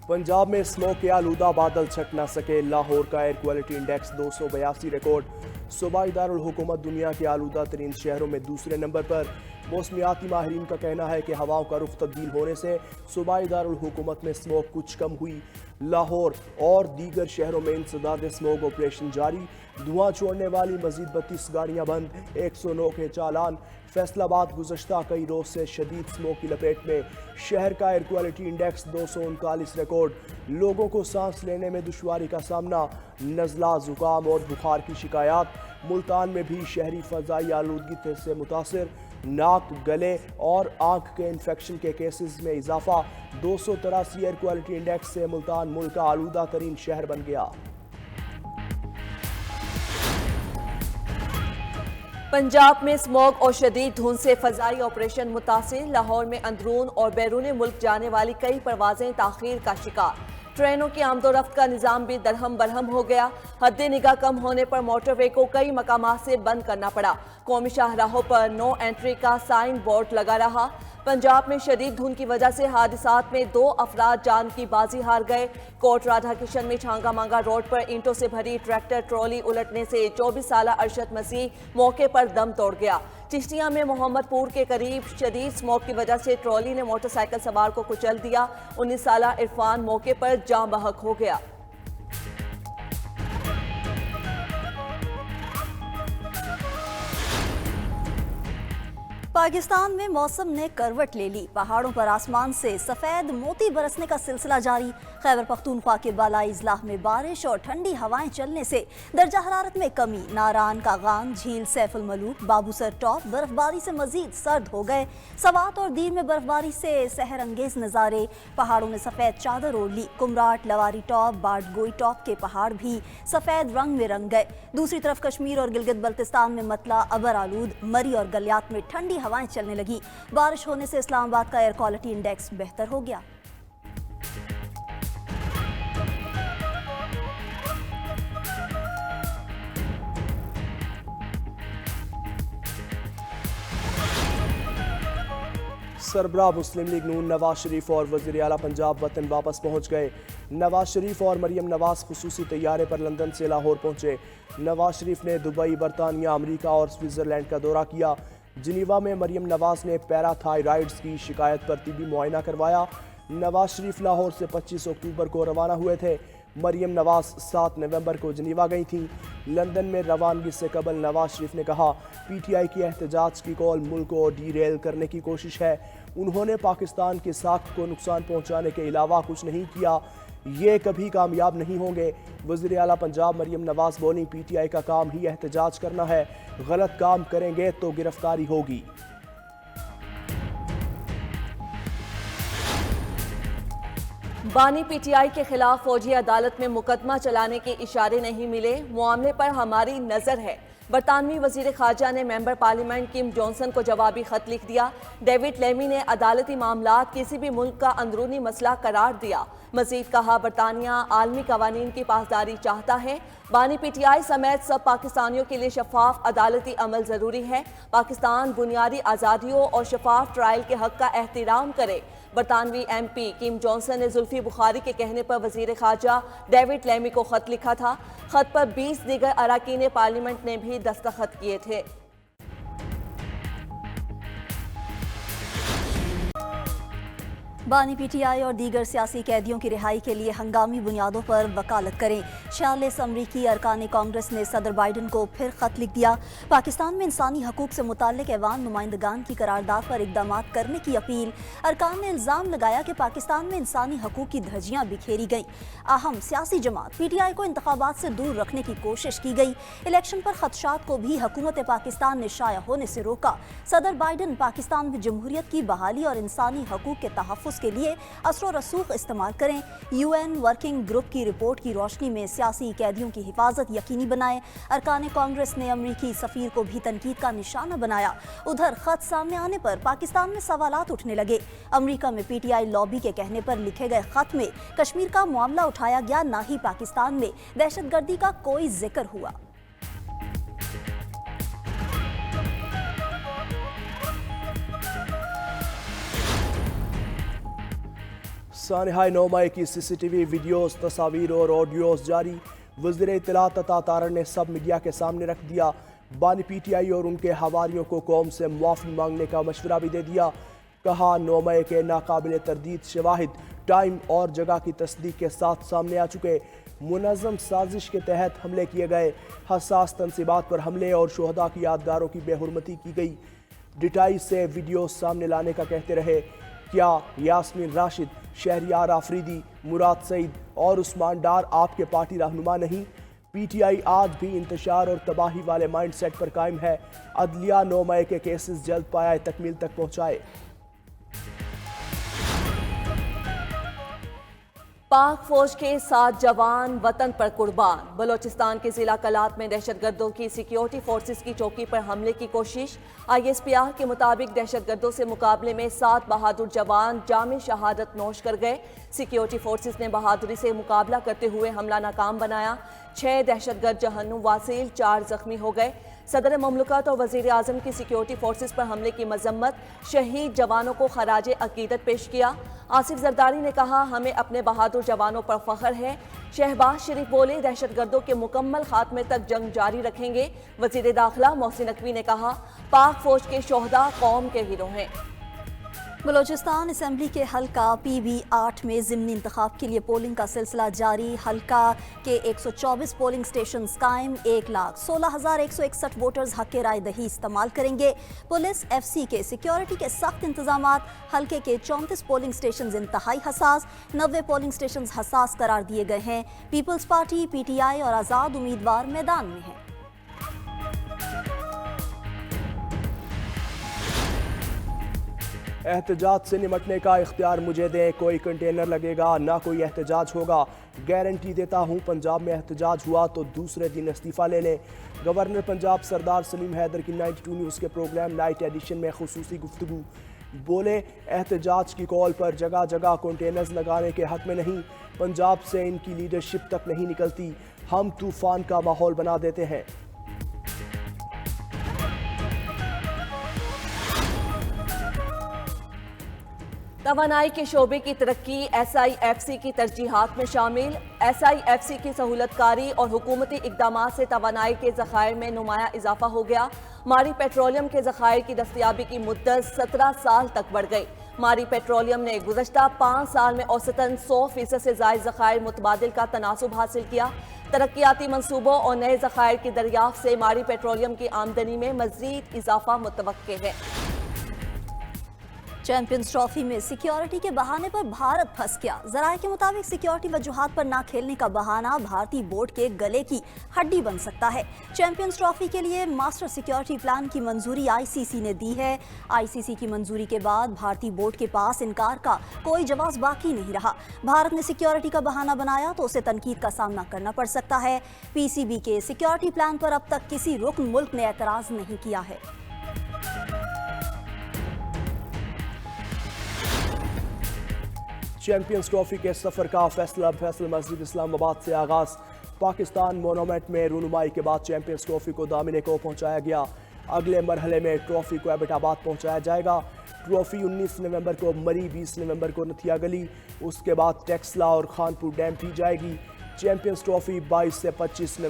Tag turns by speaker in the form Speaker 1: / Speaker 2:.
Speaker 1: पंजाब में स्मोक के आलूदा बादल छट न सके। लाहौर का एयर क्वालिटी इंडेक्स 282 रिकॉर्ड। सूबाई दारुल हुकूमत दुनिया के आलूदा तरीन शहरों में दूसरे नंबर पर। मौसमियाती माहिरीन का कहना है कि हवाओं का रुख तब्दील होने से सूबाई दारुल हुकूमत में स्मोक कुछ कम हुई। लाहौर और दीगर शहरों में इंसदाद स्मोक ऑपरेशन जारी। धुआं छोड़ने वाली मजीद 32 गाड़ियां बंद, 109 के चालान। फैसलाबाद गुज़श्ता कई रोज से शदीद स्मोक की लपेट में। शहर का एयर क्वालिटी इंडेक्स 239 रिकॉर्ड। लोगों को सांस लेने में दुश्वारी का सामना। नज़ला, जुकाम और बुखार की शिकायत। मुल्तान में भी शहरी फ़ज़ाई आलूदगी से मुतासिर। नाक, गले और आँख के इन्फेक्शन के केसेस में इजाफा। 283 एयर क्वालिटी इंडेक्स से मुल्तान मुल्क का आलूदा तरीन शहर बन गया।
Speaker 2: पंजाब में स्मॉग और शदीद धुंध से फजाई ऑपरेशन मुतासिर। लाहौर में अंदरून और बैरून मुल्क जाने वाली कई परवाजें ताखीर का शिकार। ट्रेनों की आमदोरफ्त का निज़ाम भी दरहम बरहम हो गया। हद निगाह कम होने पर मोटरवे को कई मकामात से बंद करना पड़ा। कौमी शाहराहों पर नो एंट्री का साइन बोर्ड लगा रहा। पंजाब में शदीद धुंध की वजह से हादसात में 2 अफराद जान की बाजी हार गए। कोट राधा किशन में छांगा मांगा रोड पर ईंटों से भरी ट्रैक्टर ट्रॉली उलटने से 24 साल अरशद मसीह मौके पर दम तोड़ गया। चिश्तिया में मोहम्मदपुर के करीब शदीद स्मोक की वजह से ट्रॉली ने मोटरसाइकिल सवार को कुचल दिया। 19 साल इरफान मौके पर जाँ बहक हो गया।
Speaker 3: पाकिस्तान में मौसम ने करवट ले ली। पहाड़ों पर आसमान से सफेद मोती बरसने का सिलसिला जारी। खैबर पख्तूनख्वा के बालाई इजलाह में बारिश और ठंडी हवाएं चलने से दर्जा हरारत में कमी। नारान, कागान, झील सैफुल मलूक, बाबूसर टॉप बर्फबारी से मजीद सर्द हो गए। सवात और दीर में बर्फबारी से सहर अंगेज नज़ारे। पहाड़ों ने सफ़ेद चादर ओढ़ ली। कुमराट, लवारी टॉप, बाटगोई टॉप के पहाड़ भी सफ़ेद रंग में रंग गए। दूसरी तरफ कश्मीर और गिलगित बल्तिस्तान में मतला, अबर आलूद, मरी और गलियात में ठंडी हवाएं चलने लगी। बारिश होने से इस्लामाबाद का एयर क्वालिटी इंडेक्स बेहतर हो गया।
Speaker 1: सरबराह मुस्लिम लीग नून नवाज शरीफ और वज़ीर आला पंजाब वतन वापस पहुंच गए। नवाज शरीफ और मरियम नवाज खुसूसी तैयारे पर लंदन से लाहौर पहुंचे। नवाज शरीफ ने दुबई, बरतानिया, अमेरिका और स्विट्ज़रलैंड का दौरा किया। जिनीवा में मरियम नवाज ने पैराथायराइड्स की शिकायत पर तिबी मुआयना करवाया। नवाज शरीफ लाहौर से 25 अक्टूबर को रवाना हुए थे। मरियम नवाज 7 नवंबर को जिनीवा गई थीं। लंदन में रवानगी से कबल नवाज शरीफ ने कहा, पीटीआई की एहतजाज की कॉल मुल्क को डीरेल करने की कोशिश है। उन्होंने पाकिस्तान की साख को नुकसान पहुंचाने के अलावा कुछ नहीं किया। ये कभी कामयाब नहीं होंगे। वज़ीर आला पंजाब मरियम नवाज बोली, पीटीआई का काम ही एहतजाज करना है। गलत काम करेंगे तो गिरफ्तारी होगी।
Speaker 2: बानी पीटीआई के खिलाफ फौजी अदालत में मुकदमा चलाने के इशारे नहीं मिले। मामले पर हमारी नजर है। बरतानवी वजीर खारजा ने मेंबर पार्लियामेंट किम जॉनसन को जवाबी खत लिख दिया। डेविड लेमी ने अदालती मामलात किसी भी मुल्क का अंदरूनी मसला करार दिया। मजीद कहा, बरतानिया आलमी कवानीन की पासदारी चाहता है। बानी पीटीआई समेत सब पाकिस्तानियों के लिए शफाफ अदालती अमल जरूरी है। पाकिस्तान बुनियादी आज़ादियों और शफाफ ट्रायल के हक का एहतराम करे। बरतानवी MP किम जॉनसन ने जुल्फी बुखारी के कहने पर वजीर खारजा डेविड लेमी को खत लिखा था। खत पर 20 दीगर अरकान पार्लियामेंट ने भी दस्तखत किए थे।
Speaker 3: बानी पीटीआई और दीगर सियासी कैदियों की रिहाई के लिए हंगामी बुनियादों पर वकालत करें। 46 अमरीकी अरकान कांग्रेस ने सदर बाइडन को फिर खत लिख दिया। पाकिस्तान में इंसानी हकूक से मुताल्लिक ऐवान नुमाइंदगान की करारदाद पर इकदाम करने की अपील। अरकान ने इल्ज़ाम लगाया कि पाकिस्तान में इंसानी हकूक की धज्जियां बिखेरी गईं। अहम सियासी जमात पीटीआई को इंतखाबात से दूर रखने की कोशिश की गई। इलेक्शन पर खदशात को भी हुकूमत पाकिस्तान ने शाया होने से रोका। सदर बाइडन पाकिस्तान में जमहूरियत की बहाली और इंसानी हकूक के तहफ़्फ़ुज़ के लिए असर और रसूख इस्तेमाल करें। UN वर्किंग ग्रुप की रिपोर्ट की रोशनी में सियासी कैदियों की हिफाजत यकीनी बनाएं। अरकान कांग्रेस ने अमरीकी सफीर को भी तनकीद का निशाना बनाया। उधर खत सामने आने पर पाकिस्तान में सवालात उठने लगे। अमरीका में पीटीआई लॉबी के कहने पर लिखे गए खत में कश्मीर का मामला उठाया गया, ना ही पाकिस्तान में दहशतगर्दी का कोई जिक्र हुआ।
Speaker 1: सानहाय 9 मई की CCTV वीडियोस, तस्वीर और ऑडियोस जारी। वज़ीर इत्तलात अता तारड़ ने सब मीडिया के सामने रख दिया। बानी PTI और उनके हवारियों को कौम से मुआफ़ी मांगने का मशवरा भी दे दिया। कहा 9 मई के नाकाबिल तरदीद शवाहिद टाइम और जगह की तस्दीक के साथ सामने आ चुके। मुनज़्ज़म साजिश के तहत हमले किए गए। हसास तनसीबात पर हमले और शोहदा की यादगारों की बेहुरमती की गई। डिटाई से वीडियो सामने लाने का कहते रहे। क्या यास्मीन राशिद, शहरियार आफरीदी, मुराद सईद और उस्मान डार आपके पार्टी रहनुमा नहीं? PTI आज भी इंतशार और तबाही वाले माइंड सेट पर कायम है। अदलिया 9 मई के केसेस जल्द पाया तकमील तक पहुँचाए।
Speaker 2: पाक फौज के 7 जवान वतन पर कुर्बान। बलोचिस्तान के जिला कलात में दहशतगर्दों की सिक्योरिटी फोर्सेस की चौकी पर हमले की कोशिश। ISPR के मुताबिक दहशतगर्दों से मुकाबले में 7 बहादुर जवान जामे शहादत नोश कर गए। सिक्योरिटी फोर्सेस ने बहादुरी से मुकाबला करते हुए हमला नाकाम बनाया। 6 दहशतगर्द जहन्नुम वासिल, 4 जख्मी हो गए। सदर ममलकत और वज़ीर आज़म की सिक्योरिटी फोर्सेस पर हमले की मजम्मत, शहीद जवानों को खराज अकीदत पेश किया। आसिफ जरदारी ने कहा, हमें अपने बहादुर जवानों पर फख्र है। शहबाज शरीफ बोले, दहशतगर्दों के मुकम्मल खात्मे तक जंग जारी रखेंगे। वज़ीर दाखिला मोहसिन नकवी ने कहा, पाक फौज के शोहदा कौम के हीरो हैं।
Speaker 3: बलोचिस्तान असेंबली के हल्का PB 8 में ज़िमनी इंतखाब के लिए पोलिंग का सिलसिला जारी। हल्का के 124 पोलिंग स्टेशन कायम। 1,16,161 वोटर्स हक राय दही इस्तेमाल करेंगे। पुलिस FC के सिक्योरिटी के सख्त इंतजामात। हल्के के 34 पोलिंग स्टेशन इंतहाई हसास, 90 पोलिंग स्टेशन हसास करार दिए गए हैं। पीपल्स पार्टी, PTI और आज़ाद उम्मीदवार मैदान में हैं।
Speaker 1: एहतजाज से निमटने का इख्तियार मुझे दें, कोई कंटेनर लगेगा ना कोई एहतजाज होगा। गारंटी देता हूँ पंजाब में एहतजाज हुआ तो दूसरे दिन इस्तीफ़ा ले लें। गवर्नर पंजाब सरदार सलीम हैदर की 92 न्यूज़ के प्रोग्राम नाइट एडिशन में खुसूसी गुफ्तगू। बोले, एहतजाज की कॉल पर जगह जगह कंटेनर्स लगाने के हक में नहीं। पंजाब से इनकी लीडरशिप तक नहीं निकलती। हम तूफ़ान का माहौल बना देते हैं।
Speaker 2: तवानाई के शोबे की तरक्की SIFC की तरजीहात में शामिल। SIFC की सहूलतकारी और हुकूमती इकदाम से तवानाई के ज़खायर में नुमाया इजाफा हो गया। मारी पेट्रोलियम के ज़खायर की दस्तयाबी की मुद्दत 17 साल तक बढ़ गई। मारी पेट्रोलियम ने गुज़श्ता 5 साल में औसतन 100% से ज़ायद ज़खायर मुतबादिल का तनासुब हासिल किया। तरक्याती मंसूबों और नए ज़खायर की दरियाफ्त से मारी पेट्रोलियम की आमदनी में मज़ीद इजाफा मुतवक्के है।
Speaker 3: चैंपियंस ट्रॉफी में सिक्योरिटी के बहाने पर भारत फंस गया। जराये के मुताबिक सिक्योरिटी वजूहात पर ना खेलने का बहाना भारतीय बोर्ड के गले की हड्डी बन सकता है। चैंपियंस ट्रॉफी के लिए मास्टर सिक्योरिटी प्लान की मंजूरी ICC ने दी है। ICC की मंजूरी के बाद भारतीय बोर्ड के पास इनकार का कोई जवाब बाकी नहीं रहा। भारत ने सिक्योरिटी का बहाना बनाया तो उसे तनकीद का सामना करना पड़ सकता है। PCB के सिक्योरिटी प्लान पर अब तक किसी रुकन मुल्क ने एतराज नहीं किया है।
Speaker 1: चैंपियंस ट्रॉफी के सफर का फैसला फैसल मस्जिद इस्लामाबाद से आगाज। पाकिस्तान मोनूमेंट में रूनुमाई के बाद चैंपियंस ट्रॉफी को दामिने को पहुंचाया गया। अगले मरहले में ट्रॉफी को एबटाबाद पहुंचाया जाएगा। ट्रॉफी 19 नवंबर को मरी, 20 नवंबर को नथिया गली, उसके बाद टेक्सला और खानपुर डैम की जाएगी। चैंपियंस ट्रॉफी 22 से 25 नवंबर